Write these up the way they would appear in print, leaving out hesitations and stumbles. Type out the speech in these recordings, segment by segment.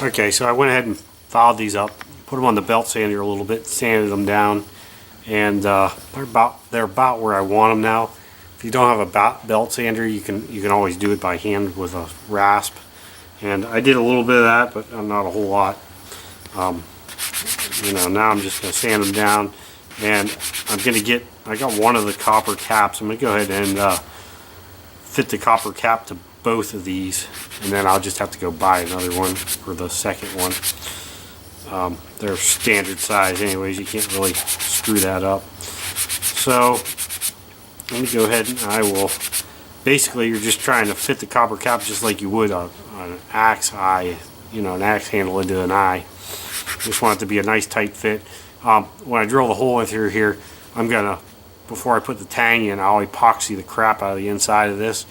Okay, so I went ahead and filed these up, put them on the belt sander a little bit, sanded them down, and they're about where I want them now. If you don't have a belt sander, you can always do it by hand with a rasp. And I did a little bit of that, but not a whole lot. Now I'm just going to sand them down, and I got one of the copper caps. I'm going to go ahead and fit the copper cap to both of these, and then I'll just have to go buy another one for the second one. They're standard size anyways, you can't really screw that up. So let me go ahead and I will, basically you're just trying to fit the copper cap just like you would on an axe eye, an axe handle into an eye. Just want it to be a nice tight fit. When I drill the hole in through here, I'm gonna, before I put the tang in, I'll epoxy the crap out of the inside of this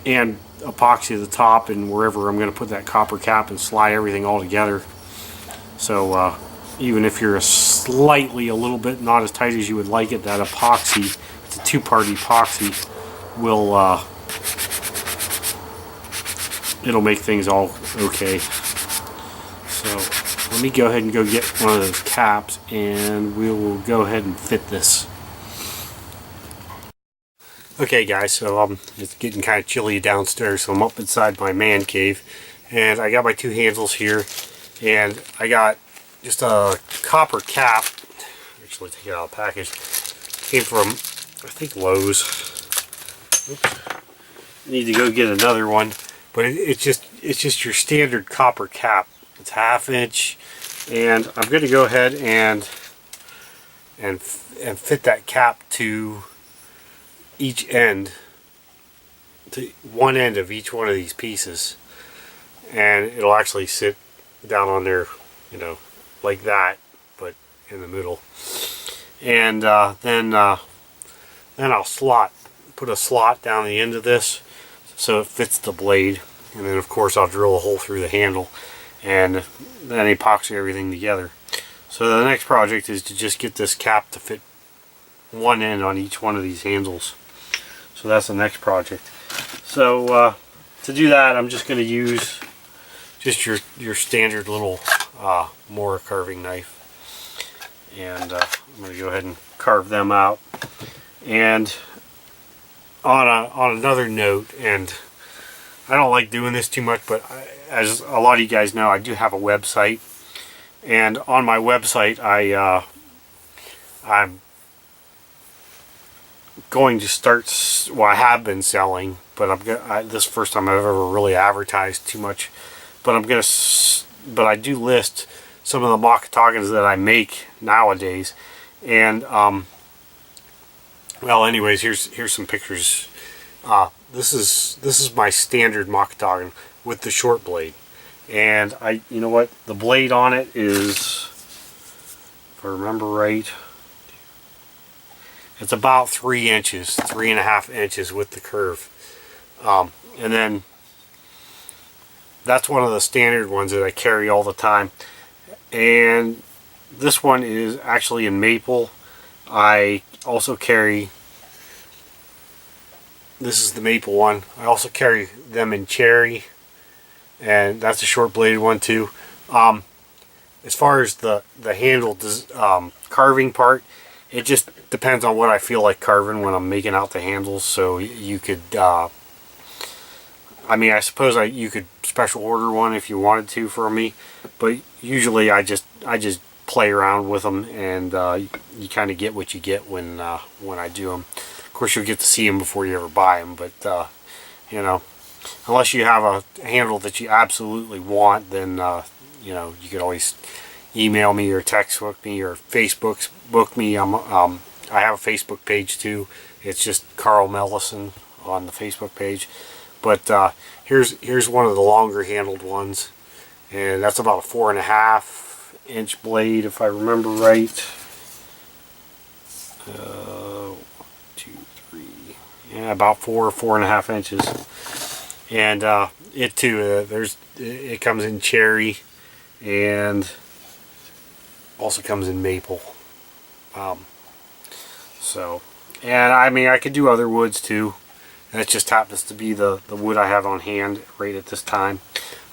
and epoxy the top and wherever I'm going to put that copper cap and slide everything all together. So even if you're a little bit not as tight as you would like it, that epoxy, it's a two-part epoxy, will it'll make things all okay. So let me go ahead and go get one of those caps, and we will go ahead and fit this. Okay guys, so it's getting kind of chilly downstairs, so I'm up inside my man cave, and I got my two handles here, and I got just a copper cap. Actually, take it out of the package. Came from, I think, Lowe's. Oops. Need to go get another one, but it's just your standard copper cap. It's 1/2 inch, and I'm going to go ahead and fit that cap to each end, to one end of each one of these pieces, and it'll actually sit down on there, like that, but in the middle. And then I'll put a slot down the end of this so it fits the blade, and then of course I'll drill a hole through the handle and then epoxy everything together. So the next project is to just get this cap to fit one end on each one of these handles. So that's the next project. So to do that, I'm just going to use just your standard little Mora carving knife, and I'm going to go ahead and carve them out. And on another note, and I don't like doing this too much, but as a lot of you guys know, I do have a website, and on my website I'm going to start, well, I have been selling, but this is the first time I've ever really advertised too much, but I do list some of the Makatagans that I make nowadays. And well, anyways, here's some pictures. This is my standard Makatagan with the short blade, and you know what, the blade on it is, if I remember right, it's about 3 inches, 3.5 inches with the curve. And then that's one of the standard ones that I carry all the time. And this one is actually in maple. I also carry, this is the maple one. I also carry them in cherry, and that's a short bladed one too. As far as the handle carving part, it just depends on what I feel like carving when I'm making out the handles. So you could, I mean, I suppose you could special order one if you wanted to for me, but usually I just play around with them, and you kind of get what you get when I do them. Of course, you'll get to see them before you ever buy them, but unless you have a handle that you absolutely want, then you could always email me or text book me or Facebook book me. I have a Facebook page too. It's just Carl Mellison on the Facebook page. But here's one of the longer handled ones, and that's about a 4.5 inch blade, if I remember right. 1, 2, 3, yeah, about 4.5 inches. And it too, it comes in cherry, and also comes in maple. And I mean, I could do other woods too. That just happens to be the wood I have on hand right at this time.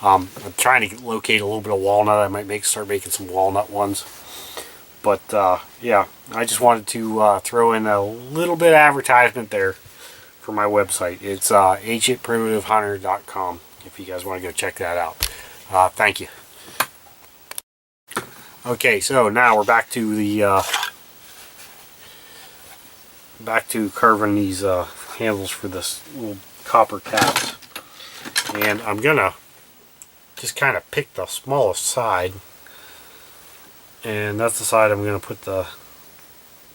I'm trying to locate a little bit of walnut. I might start making some walnut ones. But yeah, I just wanted to throw in a little bit of advertisement there for my website. It's ancientprimitivehunter.com if you guys want to go check that out. Thank you. Okay, so now we're back to the back to carving these handles for this little copper caps, and I'm gonna just kind of pick the smallest side, and that's the side I'm gonna put the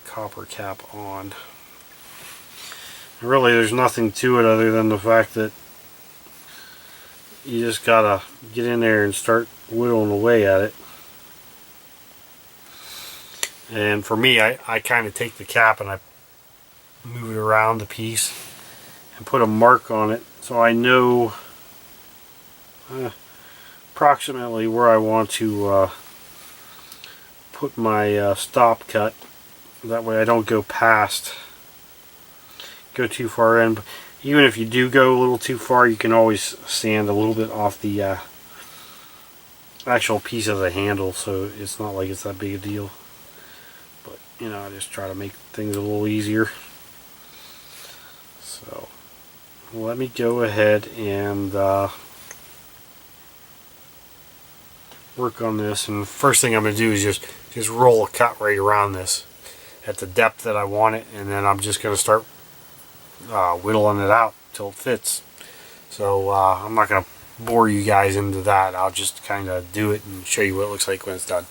copper cap on. And really, there's nothing to it other than the fact that you just gotta get in there and start whittling away at it. And for me, I kind of take the cap and I move it around the piece and put a mark on it so I know approximately where I want to put my stop cut. That way I don't go too far in. But even if you do go a little too far, you can always sand a little bit off the actual piece of the handle, so it's not like it's that big a deal. But you know, I just try to make things a little easier. So let me go ahead and work on this. And the first thing I'm going to do is just roll a cut right around this at the depth that I want it, and then I'm just going to start whittling it out till it fits. So I'm not going to bore you guys into that. I'll just kind of do it and show you what it looks like when it's done.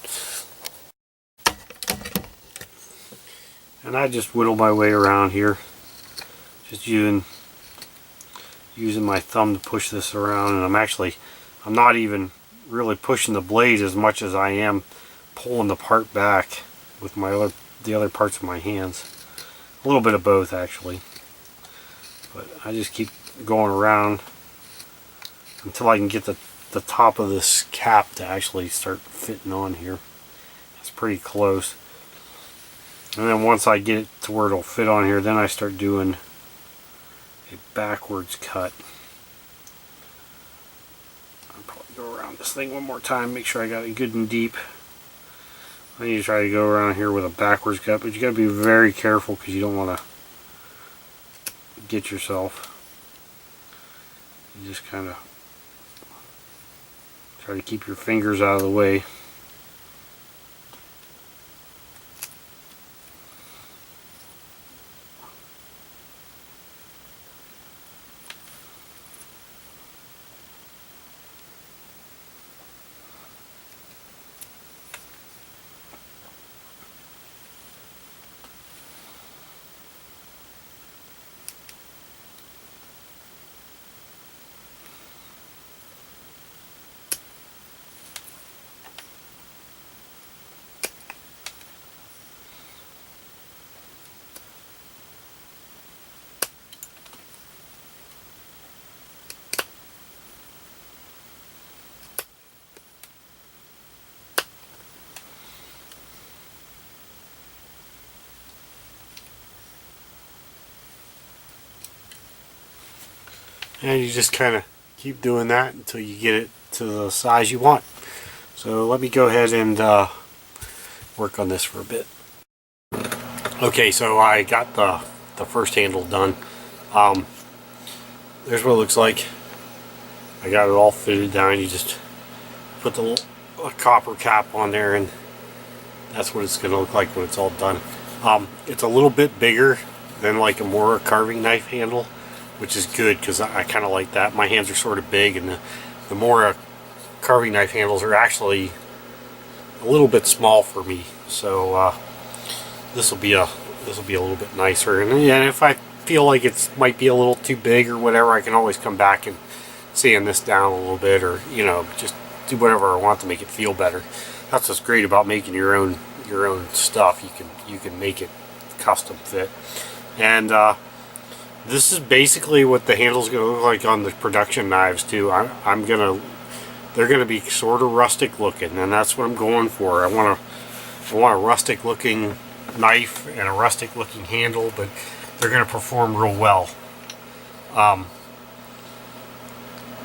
And I just whittle my way around here, just using my thumb to push this around. And I'm not even really pushing the blade as much as I am pulling the part back with the other parts of my hands. A little bit of both, actually. But I just keep going around until I can get the top of this cap to actually start fitting on here. It's pretty close. And then once I get it to where it'll fit on here, then I start doing a backwards cut. I'll probably go around this thing one more time, make sure I got it good and deep. Then you try to go around here with a backwards cut, but you got to be very careful because you don't want to get yourself. You just kind of try to keep your fingers out of the way. And you just kind of keep doing that until you get it to the size you want. So let me go ahead and work on this for a bit. Okay, so I got the first handle done. There's what it looks like. I got it all fitted down. You just put the copper cap on there, and that's what it's going to look like when it's all done. It's a little bit bigger than like a more carving knife handle, which is good because I kind of like that. My hands are sort of big, and the more carving knife handles are actually a little bit small for me. So this will be a little bit nicer. And if I feel like it might be a little too big or whatever, I can always come back and sand this down a little bit, or just do whatever I want to make it feel better. That's what's great about making your own stuff. You can make it custom fit. And this is basically what the handle's going to look like on the production knives too. They're going to be sort of rustic looking, and that's what I'm going for. I want a rustic looking knife and a rustic looking handle, but they're going to perform real well.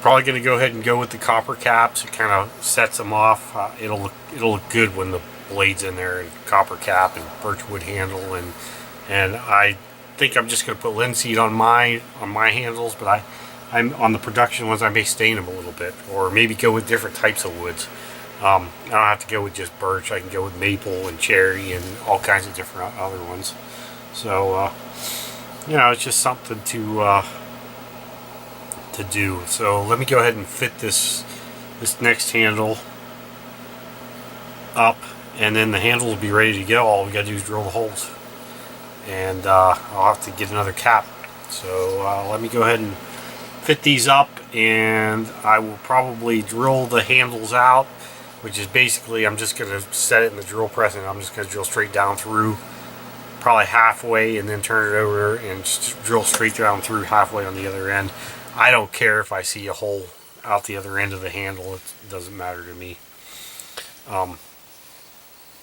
Probably going to go ahead and go with the copper caps. It kind of sets them off. It'll look good when the blade's in there, and copper cap and birchwood handle, and I think I'm just going to put linseed on my handles, but I'm on the production ones. I may stain them a little bit, or maybe go with different types of woods. I don't have to go with just birch. I can go with maple and cherry and all kinds of different other ones. So you know, it's just something to do. So let me go ahead and fit this next handle up, and then the handle will be ready to go. All we got to do is drill the holes, and I'll have to get another cap. So let me go ahead and fit these up, and I will probably drill the handles out, which is basically I'm just going to set it in the drill press, and I'm just going to drill straight down through, probably halfway, and then turn it over and drill straight down through halfway on the other end. I don't care if I see a hole out the other end of the handle. It doesn't matter to me.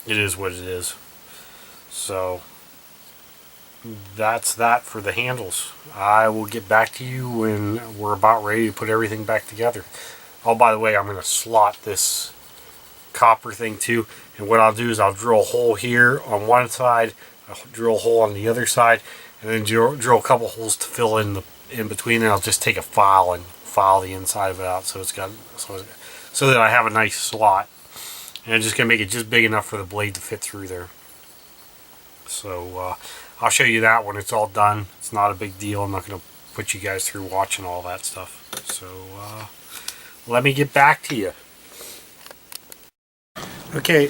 It is what it is. So that's that for the handles. I will get back to you when we're about ready to put everything back together. Oh, by the way, I'm going to slot this copper thing too, and what I'll do is I'll drill a hole here on one side, I'll drill a hole on the other side, and then drill a couple holes to fill in between, and I'll just take a file and file the inside of it out so so that I have a nice slot, and I'm just gonna make it just big enough for the blade to fit through there. So I'll show you that when it's all done. It's not a big deal. I'm not gonna put you guys through watching all that stuff. So let me get back to you. Okay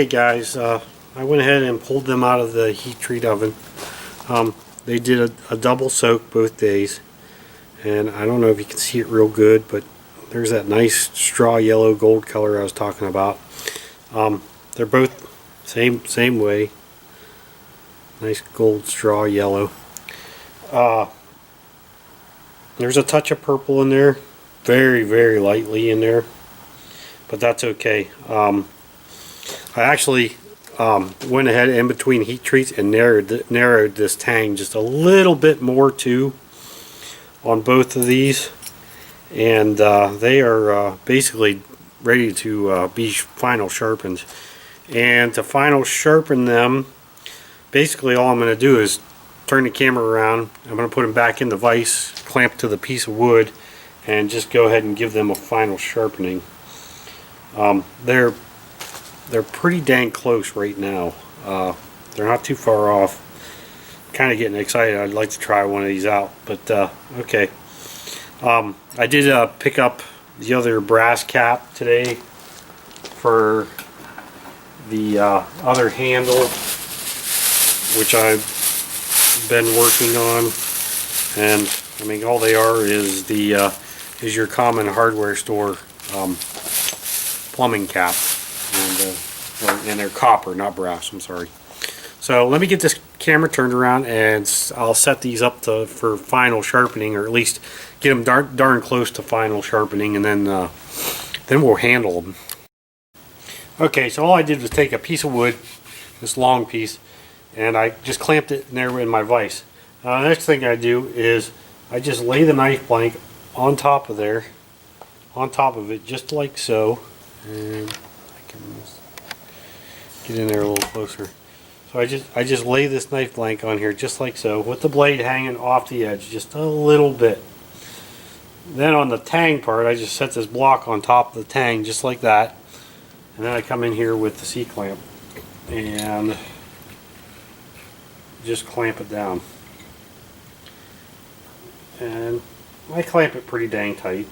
guys, I went ahead and pulled them out of the heat treat oven. They did a double soak both days, and I don't know if you can see it real good, but there's that nice straw yellow gold color I was talking about. They're both same way, nice gold straw yellow. There's a touch of purple in there, very lightly in there, but that's okay. I actually went ahead in between heat treats and narrowed this tang just a little bit more too on both of these, and they are basically ready to be final sharpened. And to final sharpen them, basically all I'm going to do is turn the camera around. I'm going to put them back in the vise, clamp to the piece of wood, and just go ahead and give them a final sharpening. They're pretty dang close right now. They're not too far off. Kind of getting excited. I'd like to try one of these out, but okay. I did pick up the other brass cap today for the other handle, which I've been working on, and I mean all they are is is your common hardware store plumbing cap. And they're copper, not brass. I'm sorry. So let me get this camera turned around, and I'll set these up for final sharpening, or at least get them darn close to final sharpening, and then we'll handle them. Okay, so all I did was take a piece of wood, this long piece, and I just clamped it in there in my vise. The next thing I do is I just lay the knife blank on top of there, on top of it, just like so, and get in there a little closer. So I just lay this knife blank on here just like so, with the blade hanging off the edge just a little bit. Then on the tang part, I just set this block on top of the tang just like that, and then I come in here with the C-clamp and just clamp it down. And I clamp it pretty dang tight,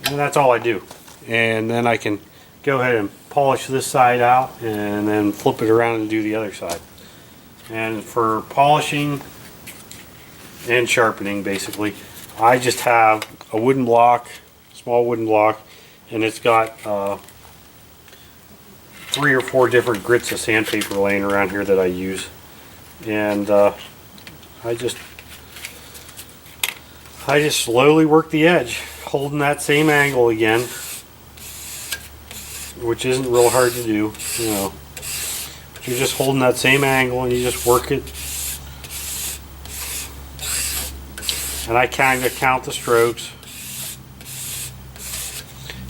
and that's all I do. And then I can go ahead and polish this side out, and then flip it around and do the other side. And for polishing and sharpening, basically, I just have a wooden block, small wooden block, and it's got 3 or 4 different grits of sandpaper laying around here that I use. And I just slowly work the edge, holding that same angle again, which isn't real hard to do, you know. You're just holding that same angle and you just work it and I kind of count the strokes,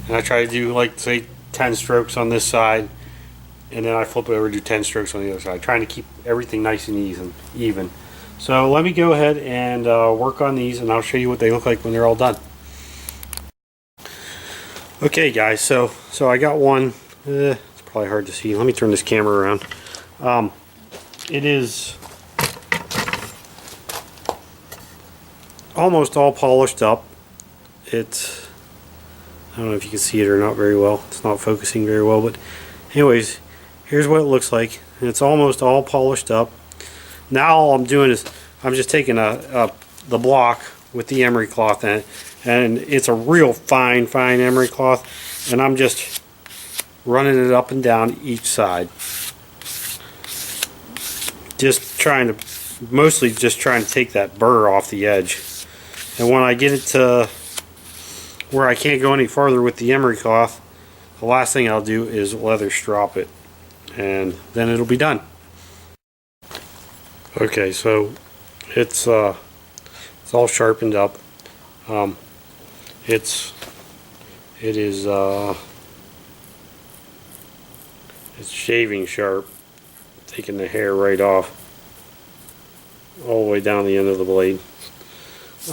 and I try to do, like, say 10 strokes on this side, and then I flip it over to do 10 strokes on the other side, trying to keep everything nice and even. So let me go ahead and work on these, and I'll show you what they look like when they're all done. Okay guys, so I got one. It's probably hard to see. Let me turn this camera around. It is almost all polished up. It's, I don't know if you can see it or not very well. It's not focusing very well, but anyways, here's what it looks like. It's almost all polished up. Now all I'm doing is I'm just taking the block with the emery cloth in it, and it's a real fine emery cloth, and I'm just running it up and down each side. Mostly just trying to take that burr off the edge. And when I get it to where I can't go any farther with the emery cloth, the last thing I'll do is leather strop it, and then it'll be done. Okay, so it's all sharpened up. It's shaving sharp, taking the hair right off all the way down the end of the blade.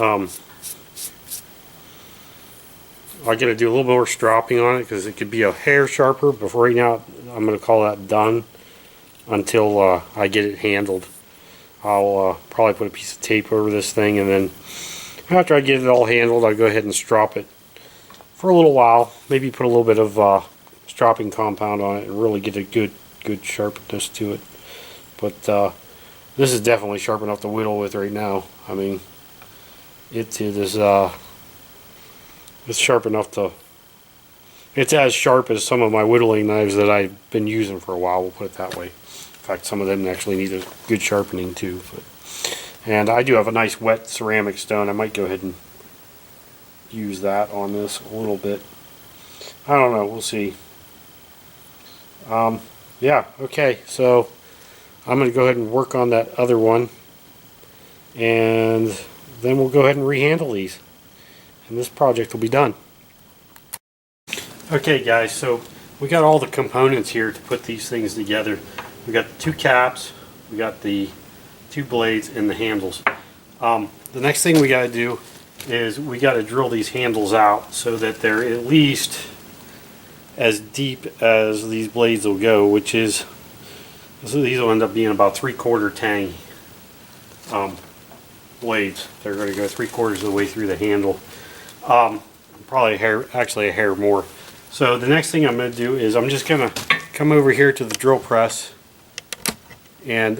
I gotta do a little more stropping on it because it could be a hair sharper, but for right now I'm gonna call that done until I get it handled. I'll probably put a piece of tape over this thing, and then after I get it all handled, I'll go ahead and strop it for a little while. Maybe put a little bit of stropping compound on it and really get a good sharpness to it. But this is definitely sharp enough to whittle with right now. I mean, it is it's sharp enough to. It's as sharp as some of my whittling knives that I've been using for a while. We'll put it that way. In fact, some of them actually need a good sharpening too. And I do have a nice wet ceramic stone. I might go ahead and use that on this a little bit. I don't know. We'll see. Yeah. Okay. So I'm going to go ahead and work on that other one, and then we'll go ahead and rehandle these, and this project will be done. Okay guys, so we got all the components here to put these things together. We got the two caps, we got the two blades, and the handles. The next thing we got to do is we got to drill these handles out so that they're at least as deep as these blades will go, which is, so these will end up being about 3/4 tang blades. They're going to go 3/4 of the way through the handle. Probably actually a hair more. So the next thing I'm going to do is I'm just going to come over here to the drill press and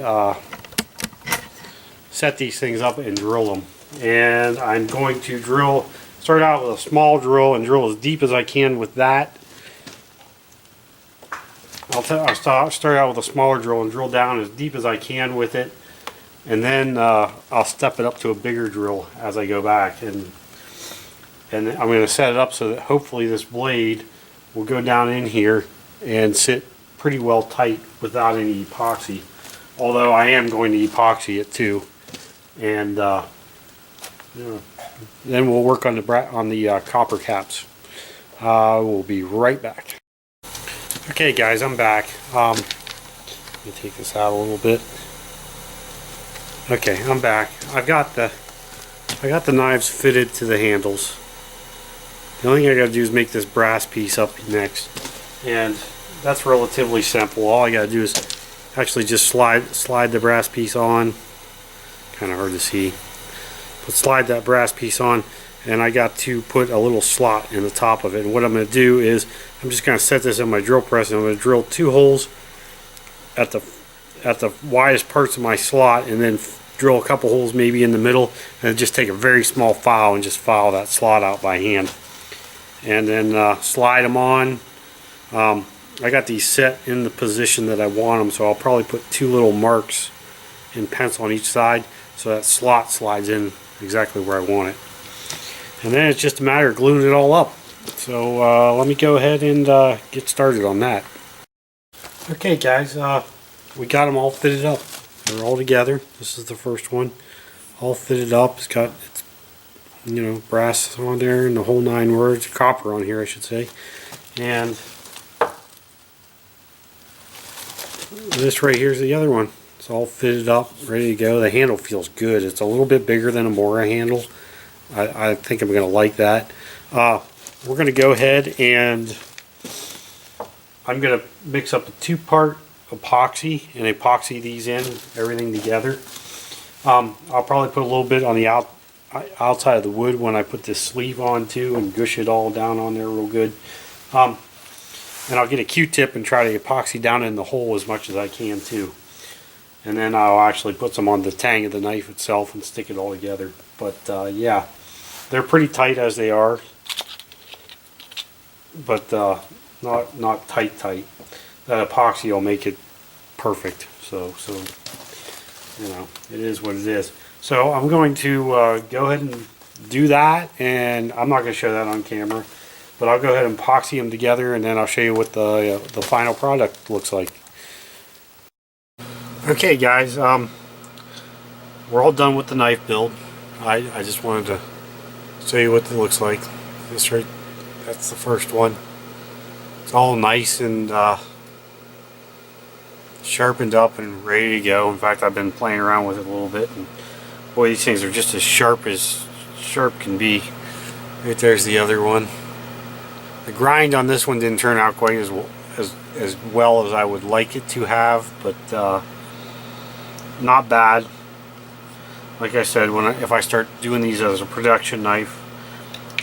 set these things up and drill them. And I'm going to start out with a small drill and drill as deep as I can with that. I'll start out with a smaller drill and drill down as deep as I can with it, and then I'll step it up to a bigger drill as I go back, and I'm going to set it up so that hopefully this blade will go down in here and sit pretty well tight without any epoxy, although I am going to epoxy it too. And then we'll work on the copper caps. We'll be right back. Okay guys, I'm back. Let me take this out a little bit. Okay, I'm back. I got the knives fitted to the handles. The only thing I got to do is make this brass piece up next, and that's relatively simple. All I got to do is actually just slide the brass piece on. Kind of hard to see, but slide that brass piece on, and I got to put a little slot in the top of it. And what I'm going to do is I'm just going to set this in my drill press, and I'm going to drill 2 holes at the widest parts of my slot, and then drill a couple holes maybe in the middle, and just take a very small file and just file that slot out by hand, and then slide them on. I got these set in the position that I want them, so I'll probably put 2 little marks in pencil on each side so that slot slides in exactly where I want it. And then it's just a matter of gluing it all up. So let me go ahead and get started on that. Okay guys, we got them all fitted up. They're all together. This is the first one, all fitted up. It's you know, brass on there and the whole 9 words, copper on here I should say. And this right here is the other one. It's all fitted up, ready to go. The handle feels good. It's a little bit bigger than a Mora handle. I think I'm going to like that. We're going to go ahead and I'm going to mix up a 2-part epoxy and epoxy these in, everything together. I'll probably put a little bit on the outside of the wood when I put this sleeve on too, and gush it all down on there real good. And I'll get a Q-tip and try to epoxy down in the hole as much as I can too. And then I'll actually put some on the tang of the knife itself and stick it all together. But yeah, they're pretty tight as they are, but not tight. That epoxy will make it perfect. So you know, it is what it is. So I'm going to go ahead and do that, and I'm not going to show that on camera, but I'll go ahead and epoxy them together, and then I'll show you what the final product looks like. Okay guys, we're all done with the knife build. I just wanted to show you what it looks like. That's the first one. It's all nice and sharpened up and ready to go. In fact, I've been playing around with it a little bit, and boy, these things are just as sharp can be. Right there's the other one. The grind on this one didn't turn out quite as well as I would like it to have, but not bad. Like I said, if I start doing these as a production knife,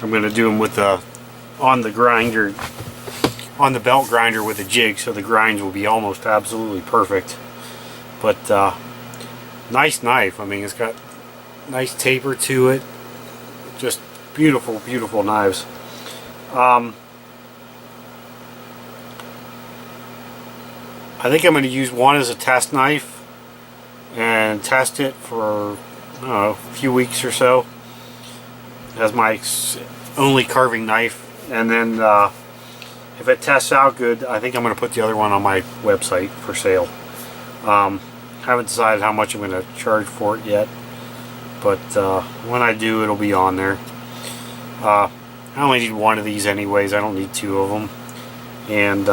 I'm going to do them with on the belt grinder with a jig, so the grinds will be almost absolutely perfect. But nice knife. I mean, it's got nice taper to it. Just beautiful, beautiful knives. I think I'm going to use one as a test knife and test it for, I don't know, a few weeks or so as my only carving knife, and then if it tests out good, I think I'm going to put the other one on my website for sale. Haven't decided how much I'm going to charge for it yet, but when I do, it'll be on there. I only need one of these anyways. I don't need 2 of them, and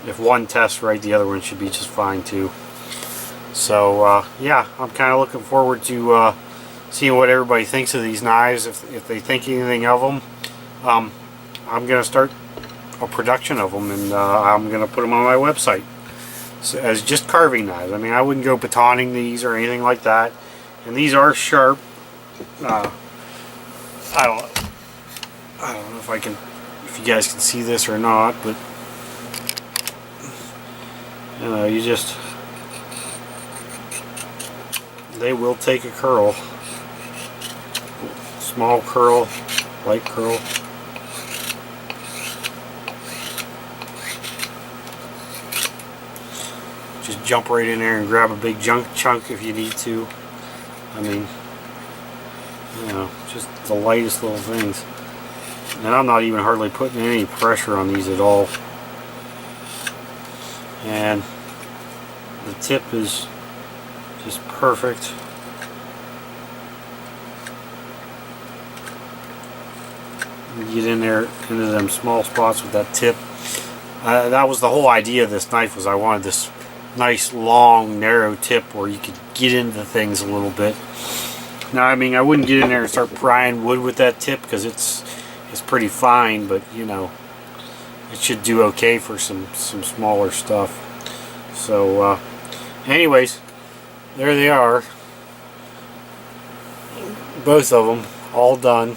if one tests right, the other one should be just fine too. So yeah, I'm kind of looking forward to seeing what everybody thinks of these knives. If they think anything of them, I'm going to start a production of them, and I'm going to put them on my website as just carving knives. I mean, I wouldn't go batoning these or anything like that. And these are sharp. I don't know if you guys can see this or not, but you know, they will take a curl. Small curl, light curl. Just jump right in there and grab a big chunk if you need to. I mean, you know, just the lightest little things. And I'm not even hardly putting any pressure on these at all. And the tip is just perfect. You get in there into them small spots with that tip. That was the whole idea of this knife, was I wanted this nice long narrow tip where you could get into things a little bit. Now, I mean, I wouldn't get in there and start prying wood with that tip because it's pretty fine, but you know, it should do okay for some smaller stuff. So anyways, there they are, both of them all done.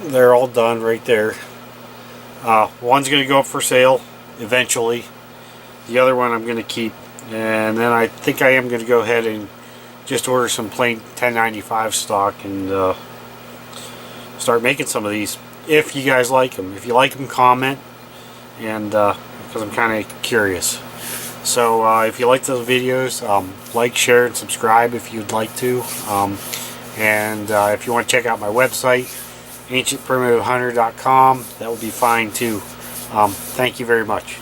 They're all done right there. One's going to go up for sale eventually. The other one I'm going to keep. And then I think I am going to go ahead and just order some plain 1095 stock and start making some of these. If you guys like them. If you like them, comment. And because I'm kind of curious. So if you like those videos, like, share, and subscribe if you'd like to. And if you want to check out my website, ancientprimitivehunter.com, that would be fine too. Thank you very much.